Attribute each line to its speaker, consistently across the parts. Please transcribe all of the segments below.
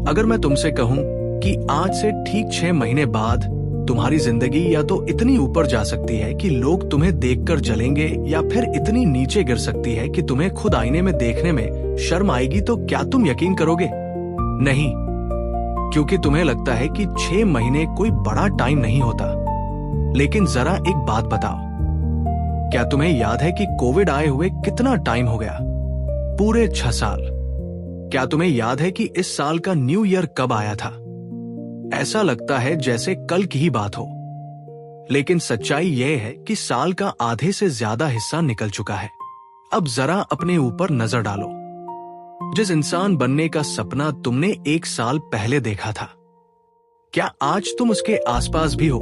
Speaker 1: अगर मैं तुमसे कहूं कि आज से ठीक 6 महीने बाद तुम्हारी जिंदगी या तो इतनी ऊपर जा सकती है कि लोग तुम्हें देखकर जलेंगे, या फिर इतनी नीचे गिर सकती है कि तुम्हें खुद आईने में देखने में शर्म आएगी, तो क्या तुम यकीन करोगे? नहीं, क्योंकि तुम्हें लगता है कि 6 महीने कोई बड़ा टाइम नहीं होता। लेकिन जरा एक बात बताओ, क्या तुम्हें याद है कि कोविड आए हुए कितना टाइम हो गया? पूरे 6 साल। क्या तुम्हें याद है कि इस साल का न्यू ईयर कब आया था? ऐसा लगता है जैसे कल की ही बात हो, लेकिन सच्चाई यह है कि साल का आधे से ज्यादा हिस्सा निकल चुका है। अब जरा अपने ऊपर नजर डालो। जिस इंसान बनने का सपना तुमने 1 साल पहले देखा था, क्या आज तुम उसके आसपास भी हो?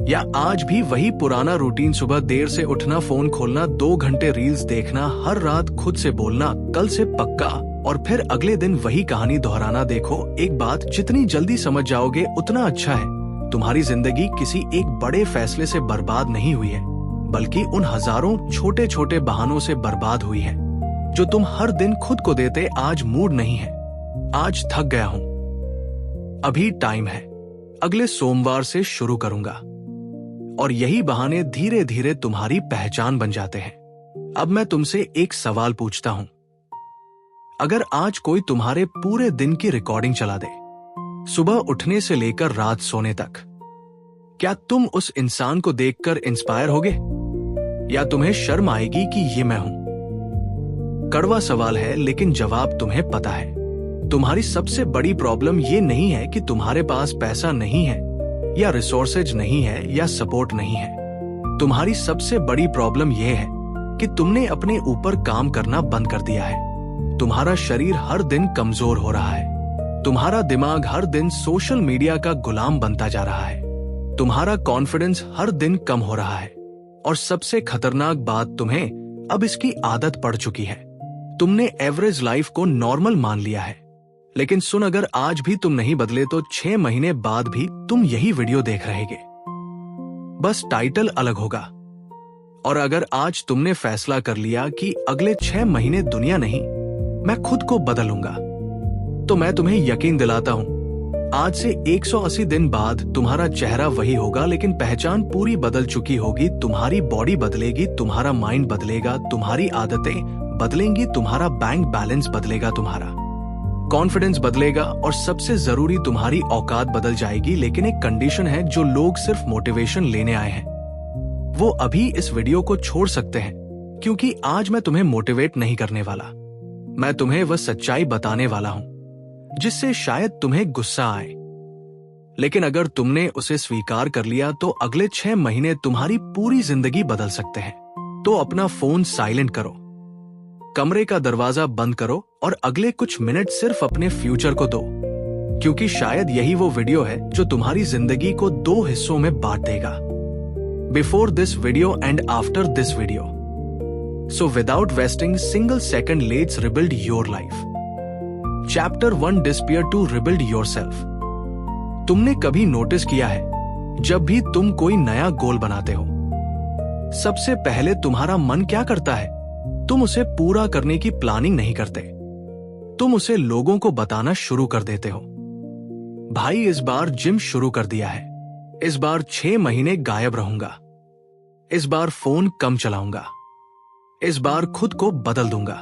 Speaker 1: या आज भी वही पुराना रूटीन, सुबह देर से उठना, फोन खोलना, 2 घंटे रील्स देखना, हर रात खुद से बोलना कल से पक्का, और फिर अगले दिन वही कहानी दोहराना? देखो, एक बात जितनी जल्दी समझ जाओगे उतना अच्छा है। तुम्हारी जिंदगी किसी एक बड़े फैसले से बर्बाद नहीं हुई है, बल्कि उन हजारों छोटे छोटे बहानों से बर्बाद हुई है जो तुम हर दिन खुद को देते। आज मूड नहीं है, आज थक गया हूं, अभी टाइम है, अगले सोमवार से शुरू करूंगा। और यही बहाने धीरे धीरे तुम्हारी पहचान बन जाते हैं। अब मैं तुमसे एक सवाल पूछता हूं, अगर आज कोई तुम्हारे पूरे दिन की रिकॉर्डिंग चला दे, सुबह उठने से लेकर रात सोने तक, क्या तुम उस इंसान को देखकर इंस्पायर होगे, या तुम्हें शर्म आएगी कि ये मैं हूं? कड़वा सवाल है, लेकिन जवाब तुम्हें पता है। तुम्हारी सबसे बड़ी प्रॉब्लम ये नहीं है कि तुम्हारे पास पैसा नहीं है, या रिसोर्सेज नहीं है, या सपोर्ट नहीं है। तुम्हारी सबसे बड़ी प्रॉब्लम यह है कि तुमने अपने ऊपर काम करना बंद कर दिया है। तुम्हारा शरीर हर दिन कमजोर हो रहा है, तुम्हारा दिमाग हर दिन सोशल मीडिया का गुलाम बनता जा रहा है, तुम्हारा कॉन्फिडेंस हर दिन कम हो रहा है, और सबसे खतरनाक बात, तुम्हें अब इसकी आदत पड़ चुकी है। तुमने एवरेज लाइफ को नॉर्मल मान लिया है। लेकिन सुन, अगर आज भी तुम नहीं बदले तो 6 महीने बाद भी तुम यही वीडियो देख रहेगे, बस टाइटल अलग होगा। और अगर आज तुमने फैसला कर लिया कि अगले 6 महीने दुनिया नहीं, मैं खुद को बदलूंगा, तो मैं तुम्हें यकीन दिलाता हूं, आज से 180 दिन बाद तुम्हारा चेहरा वही होगा, लेकिन पहचान पूरी बदल चुकी होगी। तुम्हारी बॉडी बदलेगी, तुम्हारा माइंड बदलेगा, तुम्हारी आदतें बदलेंगी, तुम्हारा बैंक बैलेंस बदलेगा, तुम्हारा कॉन्फिडेंस बदलेगा, और सबसे जरूरी, तुम्हारी औकात बदल जाएगी। लेकिन एक कंडीशन है, जो लोग सिर्फ मोटिवेशन लेने आए हैं वो अभी इस वीडियो को छोड़ सकते हैं, क्योंकि आज मैं तुम्हें मोटिवेट नहीं करने वाला। मैं तुम्हें वह सच्चाई बताने वाला हूं जिससे शायद तुम्हें गुस्सा आए, लेकिन अगर तुमने उसे स्वीकार कर लिया तो अगले 6 महीने तुम्हारी पूरी जिंदगी बदल सकते हैं। तो अपना फोन साइलेंट करो, कमरे का दरवाजा बंद करो, और अगले कुछ मिनट सिर्फ अपने फ्यूचर को दो, क्योंकि शायद यही वो वीडियो है जो तुम्हारी जिंदगी को 2 हिस्सों में बांट देगा, before this video and after this video. So without wasting single second, let's rebuild your life. Chapter 1, Despair to rebuild yourself. तुमने कभी नोटिस किया है, जब भी तुम कोई नया गोल बनाते हो, सबसे पहले तुम्हारा मन क्या करता है? तुम उसे पूरा करने की प्लानिंग नहीं करते, तुम उसे लोगों को बताना शुरू कर देते हो। भाई, इस बार जिम शुरू कर दिया है, इस बार 6 महीने गायब रहूंगा, इस बार फोन कम चलाऊंगा, इस बार खुद को बदल दूंगा।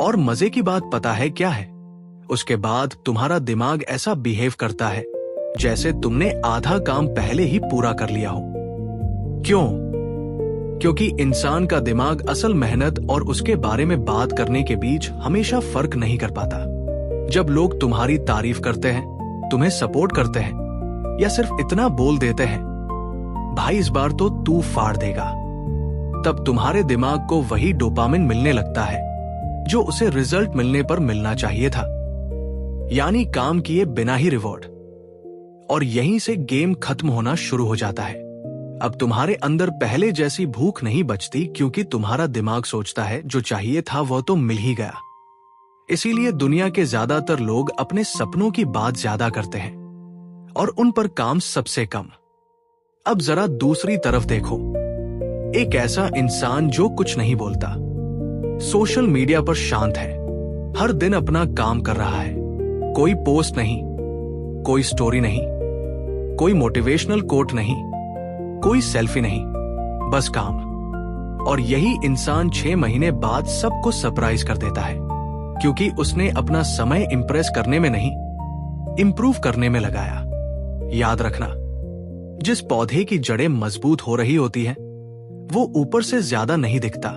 Speaker 1: और मजे की बात पता है क्या है? उसके बाद तुम्हारा दिमाग ऐसा बिहेव करता है जैसे तुमने आधा काम पहले ही पूरा कर लिया हो। क्यों? क्योंकि इंसान का दिमाग असल मेहनत और उसके बारे में बात करने के बीच हमेशा फर्क नहीं कर पाता। जब लोग तुम्हारी तारीफ करते हैं, तुम्हें सपोर्ट करते हैं, या सिर्फ इतना बोल देते हैं, भाई इस बार तो तू फाड़ देगा, तब तुम्हारे दिमाग को वही डोपामिन मिलने लगता है जो उसे रिजल्ट मिलने पर मिलना चाहिए था, यानी काम किए बिना ही रिवॉर्ड। और यहीं से गेम खत्म होना शुरू हो जाता है। अब तुम्हारे अंदर पहले जैसी भूख नहीं बचती, क्योंकि तुम्हारा दिमाग सोचता है जो चाहिए था वो तो मिल ही गया। इसीलिए दुनिया के ज्यादातर लोग अपने सपनों की बात ज्यादा करते हैं और उन पर काम सबसे कम। अब जरा दूसरी तरफ देखो, एक ऐसा इंसान जो कुछ नहीं बोलता, सोशल मीडिया पर शांत है, हर दिन अपना काम कर रहा है, कोई पोस्ट नहीं, कोई स्टोरी नहीं, कोई मोटिवेशनल कोट नहीं, कोई सेल्फी नहीं, बस काम। और यही इंसान 6 महीने बाद सबको सरप्राइज कर देता है, क्योंकि उसने अपना समय इंप्रेस करने में नहीं, इंप्रूव करने में लगाया। याद रखना, जिस पौधे की जड़ें मजबूत हो रही होती हैं, वो ऊपर से ज्यादा नहीं दिखता,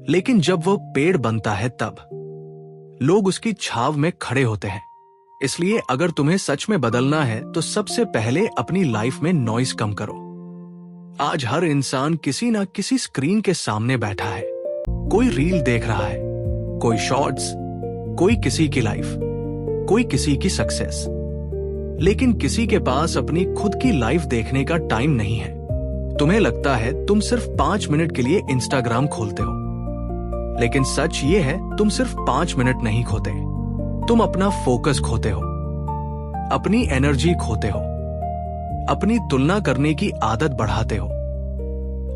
Speaker 1: लेकिन जब वो पेड़ बनता है तब लोग उसकी छाव में खड़े होते हैं। इसलिए अगर तुम्हें सच में बदलना है तो सबसे पहले अपनी लाइफ में नॉइज कम करो। आज हर इंसान किसी ना किसी स्क्रीन के सामने बैठा है। कोई रील देख रहा है, कोई शॉर्ट्स, कोई किसी की लाइफ, कोई किसी की सक्सेस, लेकिन किसी के पास अपनी खुद की लाइफ देखने का टाइम नहीं है। तुम्हें लगता है तुम सिर्फ 5 मिनट के लिए इंस्टाग्राम खोलते हो, लेकिन सच ये है तुम सिर्फ 5 मिनट नहीं खोते, तुम अपना फोकस खोते हो, अपनी एनर्जी खोते हो, अपनी तुलना करने की आदत बढ़ाते हो,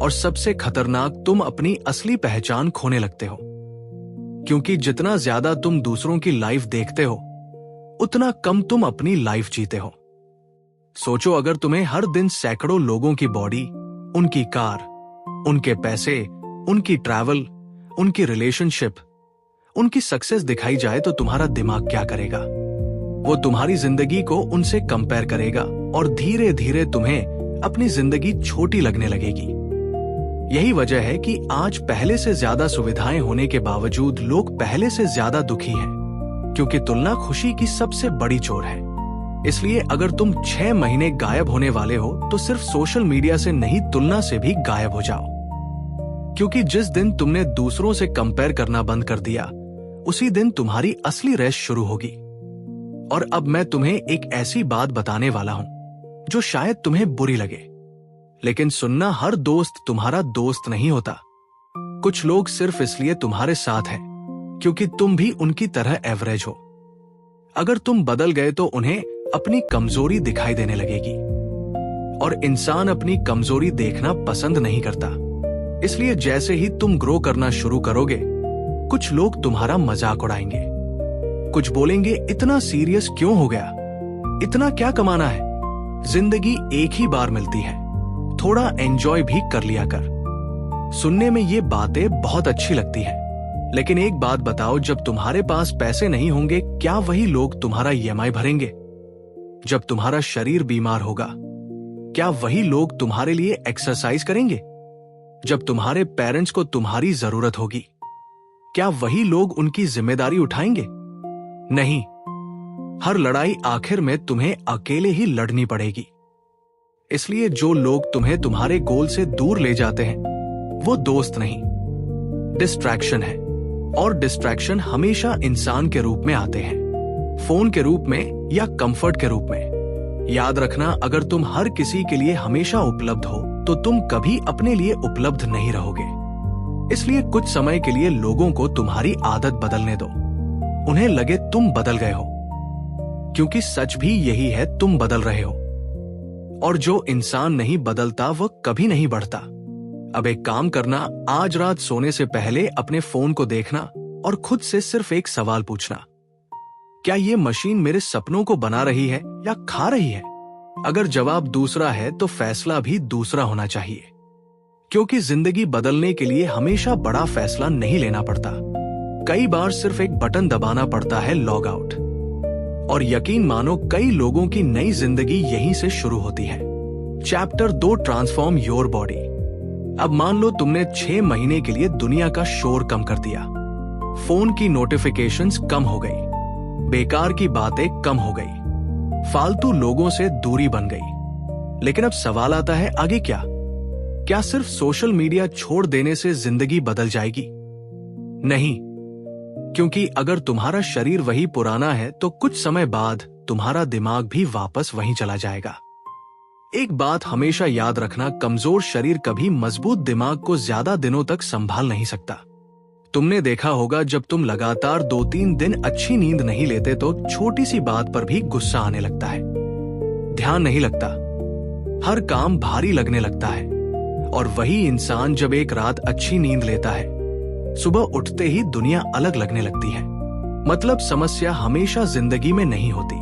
Speaker 1: और सबसे खतरनाक, तुम अपनी असली पहचान खोने लगते हो। क्योंकि जितना ज्यादा तुम दूसरों की लाइफ देखते हो, उतना कम तुम अपनी लाइफ जीते हो। सोचो, अगर तुम्हें हर दिन सैकड़ों लोगों की बॉडी, उनकी कार, उनके पैसे, उनकी ट्रैवल, उनकी रिलेशनशिप, उनकी सक्सेस दिखाई जाए तो तुम्हारा दिमाग क्या करेगा? वो तुम्हारी जिंदगी को उनसे कंपेयर करेगा और धीरे धीरे तुम्हें अपनी जिंदगी छोटी लगने लगेगी। यही वजह है कि आज पहले से ज्यादा सुविधाएं होने के बावजूद लोग पहले से ज्यादा दुखी हैं, क्योंकि तुलना खुशी की सबसे बड़ी चोर है। इसलिए अगर तुम 6 महीने गायब होने वाले हो तो सिर्फ सोशल मीडिया से नहीं, तुलना से भी गायब हो जाओ। क्योंकि जिस दिन तुमने दूसरों से कंपेयर करना बंद कर दिया, उसी दिन तुम्हारी असली रेस शुरू होगी। और अब मैं तुम्हें एक ऐसी बात बताने वाला हूं जो शायद तुम्हें बुरी लगे, लेकिन सुनना, हर दोस्त तुम्हारा दोस्त नहीं होता। कुछ लोग सिर्फ इसलिए तुम्हारे साथ हैं क्योंकि तुम भी उनकी तरह एवरेज हो। अगर तुम बदल गए तो उन्हें अपनी कमजोरी दिखाई देने लगेगी, और इंसान अपनी कमजोरी देखना पसंद नहीं करता। इसलिए जैसे ही तुम ग्रो करना शुरू करोगे, कुछ लोग तुम्हारा मजाक उड़ाएंगे, कुछ बोलेंगे इतना सीरियस क्यों हो गया, इतना क्या कमाना है, जिंदगी एक ही बार मिलती है, थोड़ा एंजॉय भी कर लिया कर। सुनने में ये बातें बहुत अच्छी लगती हैं, लेकिन एक बात बताओ, जब तुम्हारे पास पैसे नहीं होंगे, क्या वही लोग तुम्हारा EMI भरेंगे? जब तुम्हारा शरीर बीमार होगा, क्या वही लोग तुम्हारे लिए एक्सरसाइज करेंगे? जब तुम्हारे पेरेंट्स को तुम्हारी जरूरत होगी, क्या वही लोग उनकी जिम्मेदारी उठाएंगे? नहीं। हर लड़ाई आखिर में तुम्हें अकेले ही लड़नी पड़ेगी। इसलिए जो लोग तुम्हें तुम्हारे गोल से दूर ले जाते हैं, वो दोस्त नहीं, डिस्ट्रैक्शन है। और डिस्ट्रैक्शन हमेशा इंसान के रूप में आते हैं, फोन के रूप में या कंफर्ट के रूप में। याद रखना, अगर तुम हर किसी के लिए हमेशा उपलब्ध हो तो तुम कभी अपने लिए उपलब्ध नहीं रहोगे। इसलिए कुछ समय के लिए लोगों को तुम्हारी आदत बदलने दो, उन्हें लगे तुम बदल गए हो, क्योंकि सच भी यही है, तुम बदल रहे हो। और जो इंसान नहीं बदलता वह कभी नहीं बढ़ता। अब एक काम करना, आज रात सोने से पहले अपने फोन को देखना और खुद से सिर्फ एक सवाल पूछना, क्या ये मशीन मेरे सपनों को बना रही है या खा रही है? अगर जवाब दूसरा है तो फैसला भी दूसरा होना चाहिए, क्योंकि जिंदगी बदलने के लिए हमेशा बड़ा फैसला नहीं लेना पड़ता। कई बार सिर्फ एक बटन दबाना पड़ता है, लॉग आउट। और यकीन मानो, कई लोगों की नई जिंदगी यहीं से शुरू होती है। Chapter 2, transform your body. अब मान लो तुमने 6 महीने के लिए दुनिया का शोर कम कर दिया, फोन की नोटिफिकेशंस कम हो गई, बेकार की बातें कम हो गई, फालतू लोगों से दूरी बन गई। लेकिन अब सवाल आता है, आगे क्या? क्या सिर्फ सोशल मीडिया छोड़ देने से जिंदगी बदल जाएगी? नहीं, क्योंकि अगर तुम्हारा शरीर वही पुराना है तो कुछ समय बाद तुम्हारा दिमाग भी वापस वहीं चला जाएगा। एक बात हमेशा याद रखना, कमजोर शरीर कभी मजबूत दिमाग को ज्यादा दिनों तक संभाल नहीं सकता। तुमने देखा होगा, जब तुम लगातार 2-3 दिन अच्छी नींद नहीं लेते तो छोटी सी बात पर भी गुस्सा आने लगता है, ध्यान नहीं लगता, हर काम भारी लगने लगता है। और वही इंसान जब एक रात अच्छी नींद लेता है, सुबह उठते ही दुनिया अलग लगने लगती है। मतलब समस्या हमेशा जिंदगी में नहीं होती।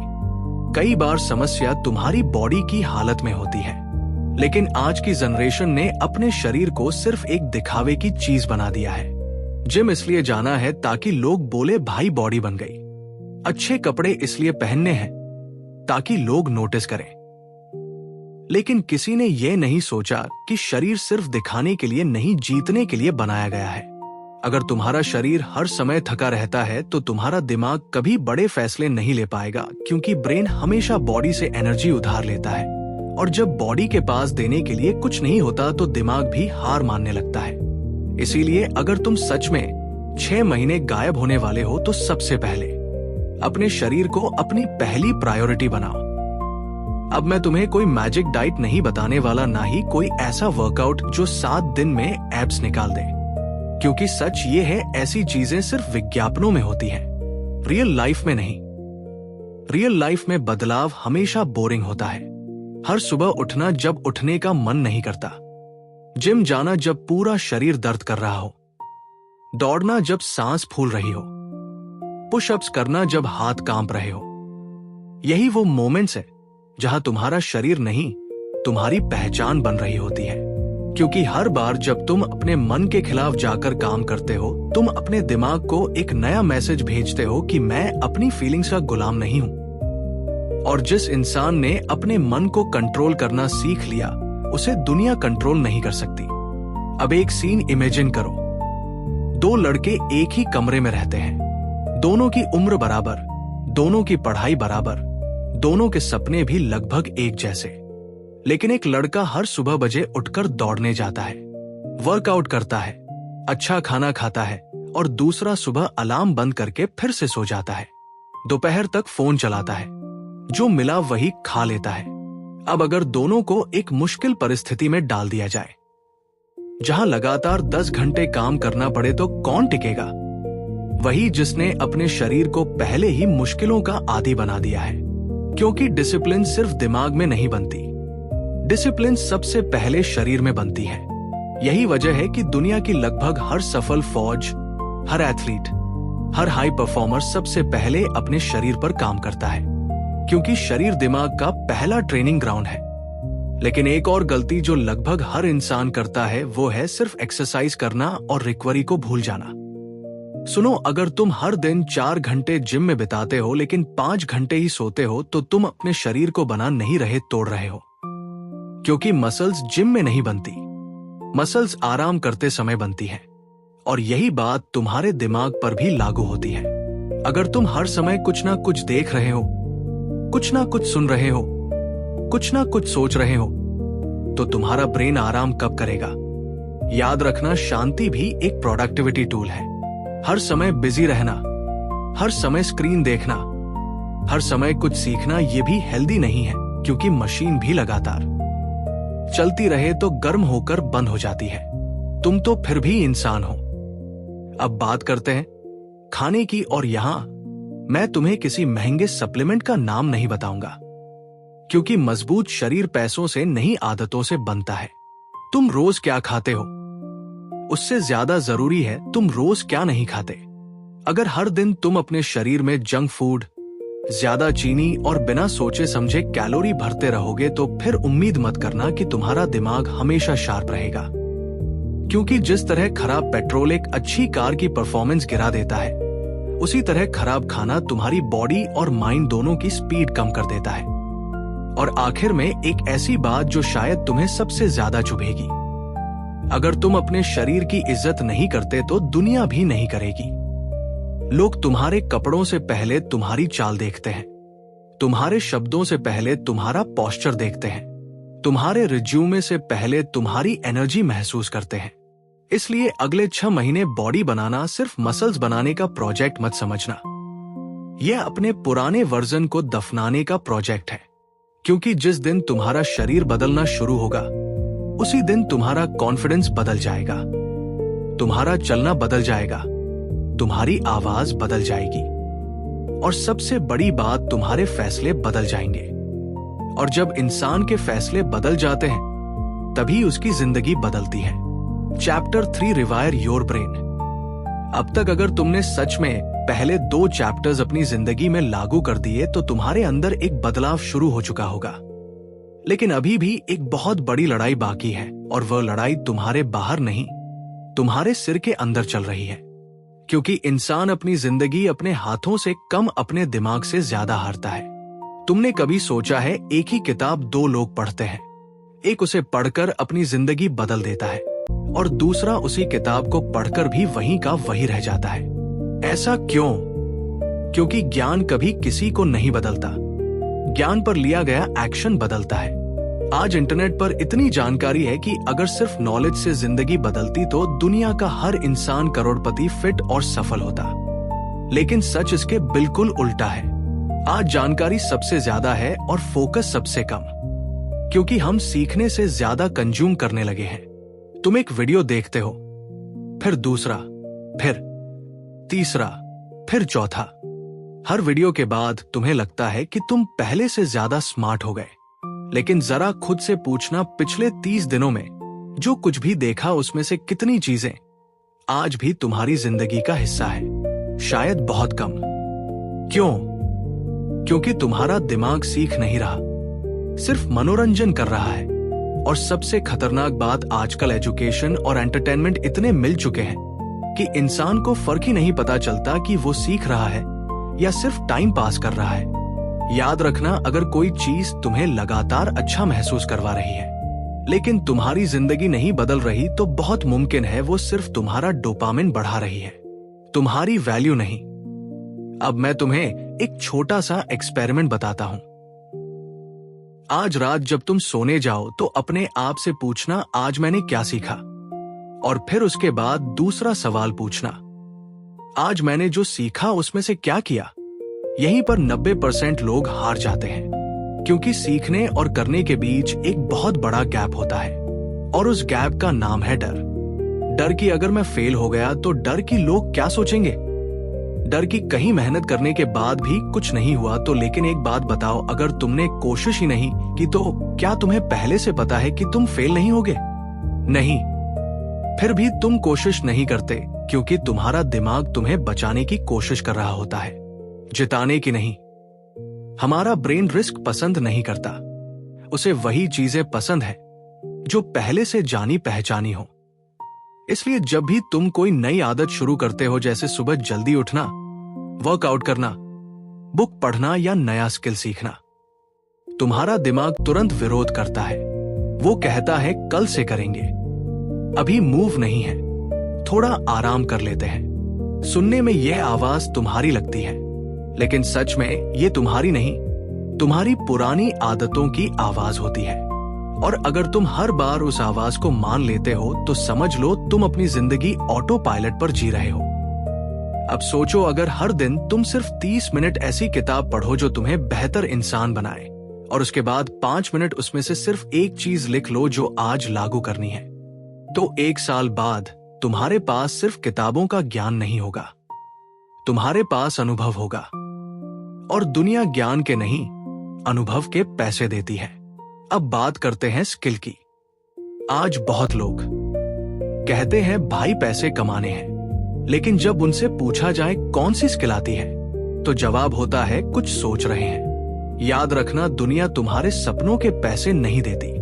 Speaker 1: कई बार समस्या तुम्हारी बॉडी की हालत में होती है। लेकिन आज की जनरेशन ने अपने शरीर को सिर्फ एक दिखावे की चीज बना दिया है। जिम इसलिए जाना है ताकि लोग बोले भाई बॉडी बन गई। अच्छे कपड़े इसलिए पहनने हैं ताकि लोग नोटिस करें। लेकिन किसी ने यह नहीं सोचा कि शरीर सिर्फ दिखाने के लिए नहीं, जीतने के लिए बनाया गया है। अगर तुम्हारा शरीर हर समय थका रहता है तो तुम्हारा दिमाग कभी बड़े फैसले नहीं ले पाएगा, क्योंकि ब्रेन हमेशा बॉडी से एनर्जी उधार लेता है। और जब बॉडी के पास देने के लिए कुछ नहीं होता तो दिमाग भी हार मानने लगता है। इसीलिए अगर तुम सच में 6 महीने गायब होने वाले हो तो सबसे पहले अपने शरीर को अपनी पहली प्रायोरिटी बनाओ। अब मैं तुम्हें कोई मैजिक डाइट नहीं बताने वाला, ना ही कोई ऐसा वर्कआउट जो 7 दिन में एब्स निकाल दे, क्योंकि सच ये है ऐसी चीजें सिर्फ विज्ञापनों में होती हैं, रियल लाइफ में नहीं। रियल लाइफ में बदलाव हमेशा बोरिंग होता है। हर सुबह उठना जब उठने का मन नहीं करता, जिम जाना जब पूरा शरीर दर्द कर रहा हो, दौड़ना जब सांस फूल रही हो, पुशअप्स करना जब हाथ कांप रहे हो। यही वो मोमेंट्स है जहां तुम्हारा शरीर नहीं, तुम्हारी पहचान बन रही होती है। क्योंकि हर बार जब तुम अपने मन के खिलाफ जाकर काम करते हो, तुम अपने दिमाग को एक नया मैसेज भेजते हो कि मैं अपनी फीलिंग्स का गुलाम नहीं हूं। और जिस इंसान ने अपने मन को कंट्रोल करना सीख लिया, उसे दुनिया कंट्रोल नहीं कर सकती। अब एक सीन इमेजिन करो। 2 लड़के एक ही कमरे में रहते हैं, दोनों की उम्र बराबर, दोनों की पढ़ाई बराबर, दोनों के सपने भी लगभग एक जैसे। लेकिन एक लड़का हर सुबह बजे उठकर दौड़ने जाता है, वर्कआउट करता है, अच्छा खाना खाता है, और दूसरा सुबह अलार्म बंद करके फिर से सो जाता है। दोपहर तक फोन चलाता है, जो मिला वही खा लेता है। अब अगर दोनों को एक मुश्किल परिस्थिति में डाल दिया जाए, जहां लगातार 10 घंटे काम करना पड़े, तो कौन टिकेगा? वही जिसने अपने शरीर को पहले ही मुश्किलों का आदी बना दिया है। क्योंकि डिसिप्लिन सिर्फ दिमाग में नहीं बनती, डिसिप्लिन सबसे पहले शरीर में बनती है। यही वजह है कि दुनिया की लगभग हर सफल फौज, हर एथलीट, हर हाई परफॉर्मर सबसे पहले अपने शरीर पर काम करता है, क्योंकि शरीर दिमाग का पहला ट्रेनिंग ग्राउंड है। लेकिन एक और गलती जो लगभग हर इंसान करता है, वो है सिर्फ एक्सरसाइज करना और रिकवरी को भूल जाना। सुनो, अगर तुम हर दिन 4 घंटे जिम में बिताते हो लेकिन 5 घंटे ही सोते हो, तो तुम अपने शरीर को बना नहीं रहे, तोड़ रहे हो। क्योंकि मसल्स जिम में नहीं बनती, मसल्स आराम करते समय बनती हैं। और यही बात तुम्हारे दिमाग पर भी लागू होती है। अगर तुम हर समय कुछ ना कुछ देख रहे हो, कुछ ना कुछ सुन रहे हो, कुछ ना कुछ सोच रहे हो, तो तुम्हारा ब्रेन आराम कब करेगा? याद रखना, शांति भी एक प्रोडक्टिविटी टूल है। हर समय बिजी रहना, हर समय स्क्रीन देखना, हर समय कुछ सीखना, ये भी हेल्दी नहीं है, क्योंकि मशीन भी लगातार चलती रहे तो गर्म होकर बंद हो जाती है। तुम तो फिर भी इंसान हो। अब बात करते हैं खाने की, और यहां मैं तुम्हें किसी महंगे सप्लीमेंट का नाम नहीं बताऊंगा, क्योंकि मजबूत शरीर पैसों से नहीं, आदतों से बनता है। तुम रोज क्या खाते हो, उससे ज्यादा जरूरी है तुम रोज क्या नहीं खाते। अगर हर दिन तुम अपने शरीर में जंक फूड, ज्यादा चीनी और बिना सोचे समझे कैलोरी भरते रहोगे, तो फिर उम्मीद मत करना कि तुम्हारा दिमाग हमेशा शार्प रहेगा। क्योंकि जिस तरह खराब पेट्रोल एक अच्छी कार की परफॉर्मेंस गिरा देता है, उसी तरह खराब खाना तुम्हारी बॉडी और माइंड दोनों की स्पीड कम कर देता है। और आखिर में एक ऐसी बात जो शायद तुम्हें सबसे ज्यादा चुभेगी, अगर तुम अपने शरीर की इज्जत नहीं करते तो दुनिया भी नहीं करेगी। लोग तुम्हारे कपड़ों से पहले तुम्हारी चाल देखते हैं, तुम्हारे शब्दों से पहले तुम्हारा पोस्चर देखते हैं, तुम्हारे रिज्यूमे से पहले तुम्हारी एनर्जी महसूस करते हैं। इसलिए अगले 6 महीने बॉडी बनाना सिर्फ मसल्स बनाने का प्रोजेक्ट मत समझना, यह अपने पुराने वर्जन को दफनाने का प्रोजेक्ट है। क्योंकि जिस दिन तुम्हारा शरीर बदलना शुरू होगा, उसी दिन तुम्हारा कॉन्फिडेंस बदल जाएगा, तुम्हारा चलना बदल जाएगा, तुम्हारी आवाज बदल जाएगी, और सबसे बड़ी बात, तुम्हारे फैसले बदल जाएंगे। और जब इंसान के फैसले बदल जाते हैं, तभी उसकी जिंदगी बदलती है। Chapter 3, rewire your brain. अब तक अगर तुमने सच में पहले 2 चैप्टर्स अपनी जिंदगी में लागू कर दिए तो तुम्हारे अंदर एक बदलाव शुरू हो चुका होगा। लेकिन अभी भी एक बहुत बड़ी लड़ाई बाकी है, और वह लड़ाई तुम्हारे बाहर नहीं, तुम्हारे सिर के अंदर चल रही है। क्योंकि इंसान अपनी जिंदगी अपने हाथों से कम अपने दिमाग से ज्यादा हारता है। तुमने कभी सोचा है एक ही किताब 2 लोग पढ़ते हैं, एक उसे पढ़कर अपनी जिंदगी बदल देता है और दूसरा उसी किताब को पढ़कर भी वहीं का वही रह जाता है। ऐसा क्यों? क्योंकि ज्ञान कभी किसी को नहीं बदलता, ज्ञान पर लिया गया एक्शन बदलता है। आज इंटरनेट पर इतनी जानकारी है कि अगर सिर्फ नॉलेज से जिंदगी बदलती तो दुनिया का हर इंसान करोड़पति, फिट और सफल होता। लेकिन सच इसके बिल्कुल उल्टा है। आज जानकारी सबसे ज्यादा है और फोकस सबसे कम, क्योंकि हम सीखने से ज्यादा कंज्यूम करने लगे हैं। तुम एक वीडियो देखते हो, फिर दूसरा, फिर तीसरा, फिर चौथा। हर वीडियो के बाद तुम्हें लगता है कि तुम पहले से ज्यादा स्मार्ट हो गए। लेकिन जरा खुद से पूछना, पिछले 30 दिनों में जो कुछ भी देखा उसमें से कितनी चीजें आज भी तुम्हारी जिंदगी का हिस्सा है? शायद बहुत कम। क्यों? क्योंकि तुम्हारा दिमाग सीख नहीं रहा, सिर्फ मनोरंजन कर रहा है। और सबसे खतरनाक बात, आजकल एजुकेशन और एंटरटेनमेंट इतने मिल चुके हैं कि इंसान को फर्क ही नहीं पता चलता कि वो सीख रहा है या सिर्फ टाइम पास कर रहा है। याद रखना, अगर कोई चीज तुम्हें लगातार अच्छा महसूस करवा रही है लेकिन तुम्हारी जिंदगी नहीं बदल रही, तो बहुत मुमकिन है वो सिर्फ तुम्हारा डोपामिन बढ़ा रही है, तुम्हारी वैल्यू नहीं। अब मैं तुम्हें एक छोटा सा एक्सपेरिमेंट बताता हूं। आज रात जब तुम सोने जाओ तो अपने आप से पूछना, आज मैंने क्या सीखा? और फिर उसके बाद दूसरा सवाल पूछना, आज मैंने जो सीखा उसमें से क्या किया? यहीं पर 90% लोग हार जाते हैं, क्योंकि सीखने और करने के बीच एक बहुत बड़ा गैप होता है, और उस गैप का नाम है डर। डर कि अगर मैं फेल हो गया तो डर कि लोग क्या सोचेंगे, डर कि कहीं मेहनत करने के बाद भी कुछ नहीं हुआ तो। लेकिन एक बात बताओ, अगर तुमने कोशिश ही नहीं की तो क्या तुम्हें पहले से पता है कि तुम फेल नहीं होगे? नहीं। फिर भी तुम कोशिश नहीं करते क्योंकि तुम्हारा दिमाग तुम्हें बचाने की कोशिश कर रहा होता है, जिताने की नहीं। हमारा ब्रेन रिस्क पसंद नहीं करता, उसे वही चीजें पसंद है जो पहले से जानी पहचानी हो। इसलिए जब भी तुम कोई नई आदत शुरू करते हो, जैसे सुबह जल्दी उठना, वर्कआउट करना, बुक पढ़ना या नया स्किल सीखना, तुम्हारा दिमाग तुरंत विरोध करता है। वो कहता है कल से करेंगे, अभी मूव नहीं है, थोड़ा आराम कर लेते हैं। सुनने में यह आवाज तुम्हारी लगती है, लेकिन सच में ये तुम्हारी नहीं, तुम्हारी पुरानी आदतों की आवाज होती है। और अगर तुम हर बार उस आवाज को मान लेते हो तो समझ लो तुम अपनी जिंदगी ऑटो पायलट पर जी रहे हो। अब सोचो, अगर हर दिन तुम सिर्फ 30 मिनट ऐसी किताब पढ़ो जो तुम्हें बेहतर इंसान बनाए, और उसके बाद 5 मिनट उसमें से सिर्फ एक चीज लिख लो जो आज लागू करनी है, तो 1 साल बाद तुम्हारे पास सिर्फ किताबों का ज्ञान नहीं होगा, तुम्हारे पास अनुभव होगा। और दुनिया ज्ञान के नहीं, अनुभव के पैसे देती है। अब बात करते हैं स्किल की। आज बहुत लोग कहते हैं भाई पैसे कमाने हैं, लेकिन जब उनसे पूछा जाए कौन सी स्किल आती है तो जवाब होता है कुछ सोच रहे हैं। याद रखना, दुनिया तुम्हारे सपनों के पैसे नहीं देती,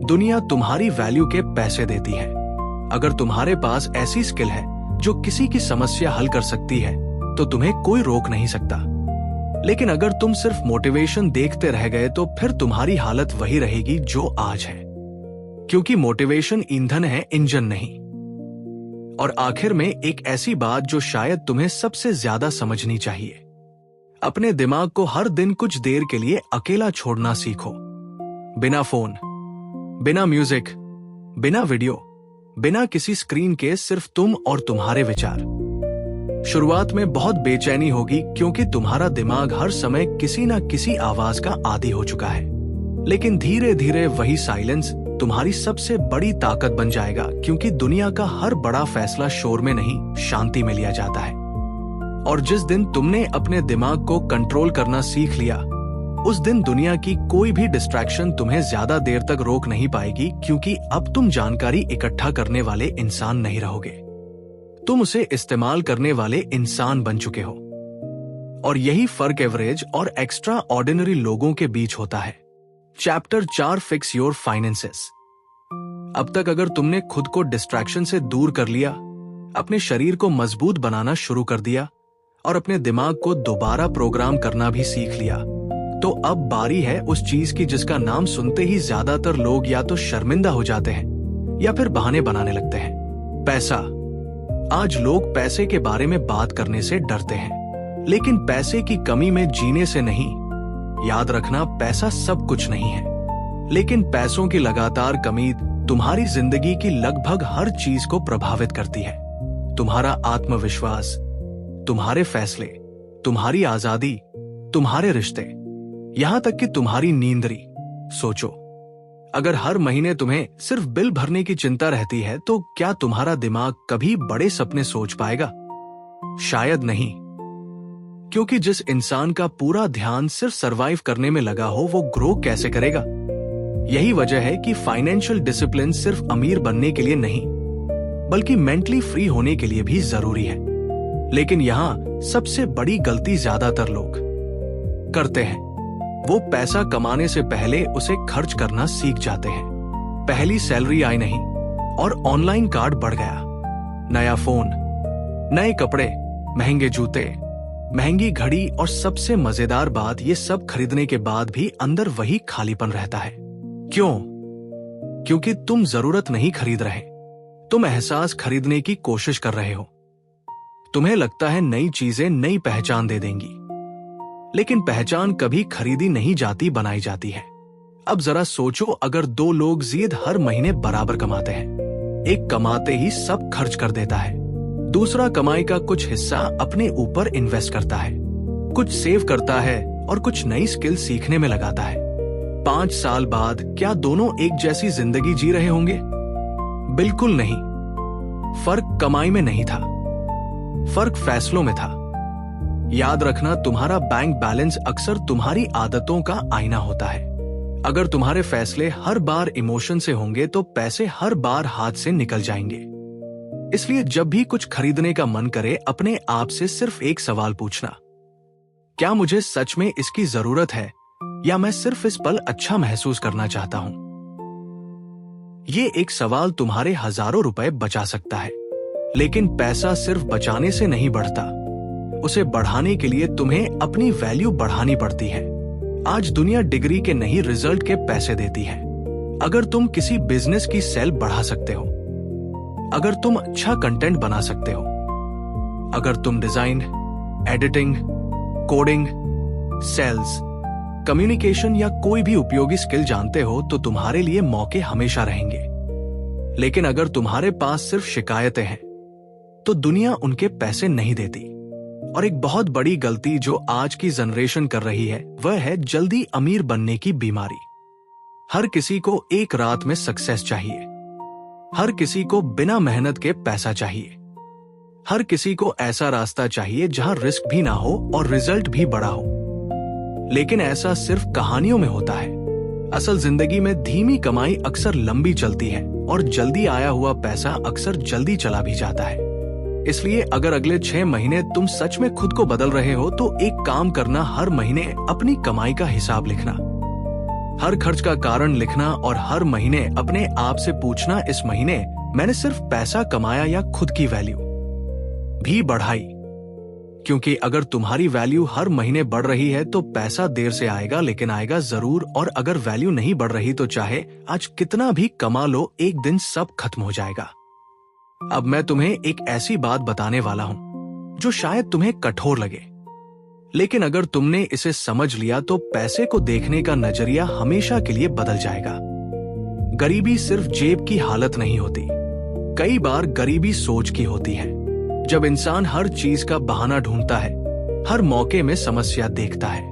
Speaker 1: दुनिया तुम्हारी वैल्यू के पैसे देती है। अगर तुम्हारे पास ऐसी स्किल है जो किसी की समस्या हल कर सकती है तो तुम्हें कोई रोक नहीं सकता। लेकिन अगर तुम सिर्फ मोटिवेशन देखते रह गए तो फिर तुम्हारी हालत वही रहेगी जो आज है, क्योंकि मोटिवेशन ईंधन है, इंजन नहीं। और आखिर में एक ऐसी बात जो शायद तुम्हें सबसे ज्यादा समझनी चाहिए, अपने दिमाग को हर दिन कुछ देर के लिए अकेला छोड़ना सीखो। बिना फोन, बिना म्यूजिक, बिना वीडियो, बिना किसी स्क्रीन के, सिर्फ तुम और तुम्हारे विचार। शुरुआत में बहुत बेचैनी होगी क्योंकि तुम्हारा दिमाग हर समय किसी न किसी आवाज का आदी हो चुका है, लेकिन धीरे धीरे वही साइलेंस तुम्हारी सबसे बड़ी ताकत बन जाएगा, क्योंकि दुनिया का हर बड़ा फैसला शोर में नहीं, शांति में लिया जाता है। और जिस दिन तुमने अपने दिमाग को कंट्रोल करना सीख लिया, उस दिन दुनिया की कोई भी डिस्ट्रैक्शन तुम्हें ज्यादा देर तक रोक नहीं पाएगी, क्योंकि अब तुम जानकारी इकट्ठा करने वाले इंसान नहीं रहोगे, तुम उसे इस्तेमाल करने वाले इंसान बन चुके हो। और यही फर्क एवरेज और एक्स्ट्रा ऑर्डिनरी लोगों के बीच होता है। Chapter 4, fix your finances. अब तक अगर तुमने खुद को डिस्ट्रैक्शन से दूर कर लिया, अपने शरीर को मजबूत बनाना शुरू कर दिया और अपने दिमाग को दोबारा प्रोग्राम करना भी सीख लिया, तो अब बारी है उस चीज की जिसका नाम सुनते ही ज्यादातर लोग या तो शर्मिंदा हो जाते हैं या फिर बहाने बनाने लगते हैं। पैसा। आज लोग पैसे के बारे में बात करने से डरते हैं, लेकिन पैसे की कमी में जीने से नहीं। याद रखना, पैसा सब कुछ नहीं है, लेकिन पैसों की लगातार कमी तुम्हारी जिंदगी की लगभग हर चीज को प्रभावित करती है। तुम्हारा आत्मविश्वास, तुम्हारे फैसले, तुम्हारी आजादी, तुम्हारे रिश्ते, यहां तक कि तुम्हारी नींदरी। सोचो, अगर हर महीने तुम्हें सिर्फ बिल भरने की चिंता रहती है तो क्या तुम्हारा दिमाग कभी बड़े सपने सोच पाएगा? शायद नहीं, क्योंकि जिस इंसान का पूरा ध्यान सिर्फ सरवाइव करने में लगा हो वो ग्रो कैसे करेगा? यही वजह है कि फाइनेंशियल डिसिप्लिन सिर्फ अमीर बनने के लिए नहीं, बल्कि मेंटली फ्री होने के लिए भी जरूरी है। लेकिन यहां सबसे बड़ी गलती ज्यादातर लोग करते हैं, वो पैसा कमाने से पहले उसे खर्च करना सीख जाते हैं। पहली सैलरी आई नहीं और ऑनलाइन कार्ड बढ़ गया। नया फोन, नए कपड़े, महंगे जूते, महंगी घड़ी और सबसे मजेदार बात, ये सब खरीदने के बाद भी अंदर वही खालीपन रहता है। क्यों? क्योंकि तुम जरूरत नहीं खरीद रहे, तुम एहसास खरीदने की कोशिश कर रहे हो। तुम्हें लगता है नई चीजें नई पहचान दे देंगी, लेकिन पहचान कभी खरीदी नहीं जाती, बनाई जाती है। अब जरा सोचो, अगर दो लोग जीद हर महीने बराबर कमाते हैं, एक कमाते ही सब खर्च कर देता है, दूसरा कमाई का कुछ हिस्सा अपने ऊपर इन्वेस्ट करता है, कुछ सेव करता है और कुछ नई स्किल सीखने में लगाता है। 5 साल बाद क्या दोनों एक जैसी जिंदगी जी रहे होंगे? बिल्कुल नहीं। फर्क कमाई में नहीं था, फर्क फैसलों में था। याद रखना, तुम्हारा बैंक बैलेंस अक्सर तुम्हारी आदतों का आईना होता है। अगर तुम्हारे फैसले हर बार इमोशन से होंगे तो पैसे हर बार हाथ से निकल जाएंगे। इसलिए जब भी कुछ खरीदने का मन करे, अपने आप से सिर्फ एक सवाल पूछना, क्या मुझे सच में इसकी जरूरत है या मैं सिर्फ इस पल अच्छा महसूस करना चाहता हूं? ये एक सवाल तुम्हारे हजारों रुपए बचा सकता है। लेकिन पैसा सिर्फ बचाने से नहीं बढ़ता, उसे बढ़ाने के लिए तुम्हें अपनी वैल्यू बढ़ानी पड़ती है। आज दुनिया डिग्री के नहीं, रिजल्ट के पैसे देती है। अगर तुम किसी बिजनेस की सेल बढ़ा सकते हो, अगर तुम अच्छा कंटेंट बना सकते हो, अगर तुम design, editing, coding, sales, communication या कोई भी उपयोगी स्किल जानते हो, तो तुम्हारे लिए मौके हमेशा रहेंगे। लेकिन अगर तुम्हारे पास सिर्फ शिकायतें हैं, तो दुनिया उनके पैसे नहीं देती। और एक बहुत बड़ी गलती जो आज की जनरेशन कर रही है, वह है जल्दी अमीर बनने की बीमारी। हर किसी को एक रात में सक्सेस चाहिए, हर किसी को बिना मेहनत के पैसा चाहिए, हर किसी को ऐसा रास्ता चाहिए जहां रिस्क भी ना हो और रिजल्ट भी बड़ा हो। लेकिन ऐसा सिर्फ कहानियों में होता है। असल जिंदगी में धीमी कमाई अक्सर लंबी चलती है और जल्दी आया हुआ पैसा अक्सर जल्दी चला भी जाता है। इसलिए अगर अगले 6 महीने तुम सच में खुद को बदल रहे हो, तो एक काम करना, हर महीने अपनी कमाई का हिसाब लिखना, हर खर्च का कारण लिखना और हर महीने अपने आप से पूछना, इस महीने मैंने सिर्फ पैसा कमाया या खुद की वैल्यू भी बढ़ाई? क्योंकि अगर तुम्हारी वैल्यू हर महीने बढ़ रही है तो पैसा देर से आएगा, लेकिन आएगा जरूर। और अगर वैल्यू नहीं बढ़ रही तो चाहे आज कितना भी कमा लो, एक दिन सब खत्म हो जाएगा। अब मैं तुम्हें एक ऐसी बात बताने वाला हूं जो शायद तुम्हें कठोर लगे, लेकिन अगर तुमने इसे समझ लिया तो पैसे को देखने का नजरिया हमेशा के लिए बदल जाएगा। गरीबी सिर्फ जेब की हालत नहीं होती, कई बार गरीबी सोच की होती है। जब इंसान हर चीज का बहाना ढूंढता है, हर मौके में समस्या देखता है,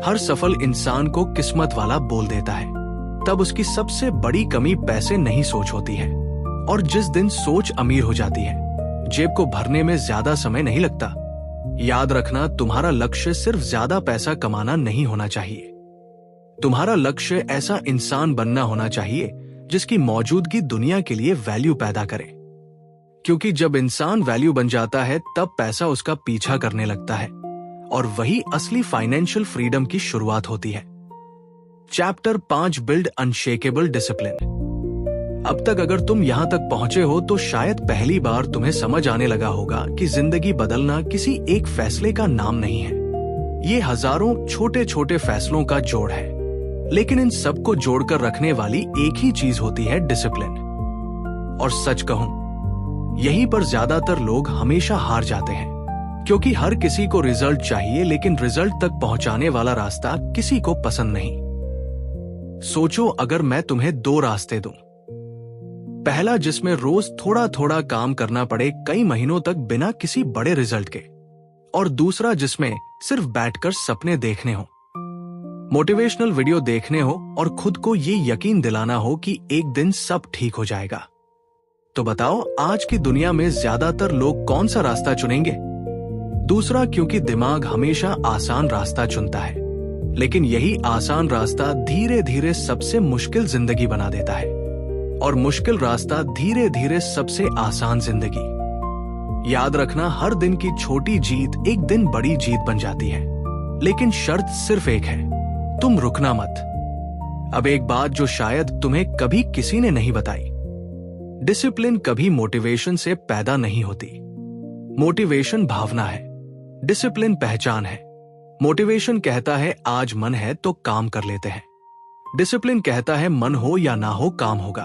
Speaker 1: हर सफल इंसान को किस्मत वाला बोल देता है, तब उसकी सबसे बड़ी कमी पैसे नहीं सोच होती है। और जिस दिन सोच अमीर हो जाती है, जेब को भरने में ज्यादा समय नहीं लगता। याद रखना, तुम्हारा लक्ष्य सिर्फ ज्यादा पैसा कमाना नहीं होना चाहिए। तुम्हारा लक्ष्य ऐसा इंसान बनना होना चाहिए जिसकी मौजूदगी दुनिया के लिए वैल्यू पैदा करे। क्योंकि जब इंसान वैल्यू बन जाता है तब पैसा उसका पीछा करने लगता है, और वही असली फाइनेंशियल फ्रीडम की शुरुआत होती है। Chapter 5 build unshakeable discipline. अब तक अगर तुम यहां तक पहुंचे हो तो शायद पहली बार तुम्हें समझ आने लगा होगा कि जिंदगी बदलना किसी एक फैसले का नाम नहीं है। ये हजारों छोटे छोटे फैसलों का जोड़ है, लेकिन इन सबको जोड़कर रखने वाली एक ही चीज होती है, डिसिप्लिन। और सच कहूं, यहीं पर ज्यादातर लोग हमेशा हार जाते हैं, क्योंकि हर किसी को रिजल्ट चाहिए, लेकिन रिजल्ट तक पहुंचाने वाला रास्ता किसी को पसंद नहीं। सोचो, अगर मैं तुम्हें 2 रास्ते दूं, पहला जिसमें रोज थोड़ा थोड़ा काम करना पड़े कई महीनों तक बिना किसी बड़े रिजल्ट के, और दूसरा जिसमें सिर्फ बैठकर सपने देखने हो, मोटिवेशनल वीडियो देखने हो और खुद को ये यकीन दिलाना हो कि एक दिन सब ठीक हो जाएगा, तो बताओ आज की दुनिया में ज्यादातर लोग कौन सा रास्ता चुनेंगे? दूसरा, क्योंकि दिमाग हमेशा आसान रास्ता चुनता है, लेकिन यही आसान रास्ता धीरे धीरे सबसे मुश्किल जिंदगी बना देता है, और मुश्किल रास्ता धीरे धीरे सबसे आसान जिंदगी। याद रखना, हर दिन की छोटी जीत एक दिन बड़ी जीत बन जाती है, लेकिन शर्त सिर्फ एक है, तुम रुकना मत। अब एक बात जो शायद तुम्हें कभी किसी ने नहीं बताई, डिसिप्लिन कभी मोटिवेशन से पैदा नहीं होती। मोटिवेशन भावना है, डिसिप्लिन पहचान है। मोटिवेशन कहता है आज मन है तो काम कर लेते हैं, डिसिप्लिन कहता है मन हो या ना हो काम होगा।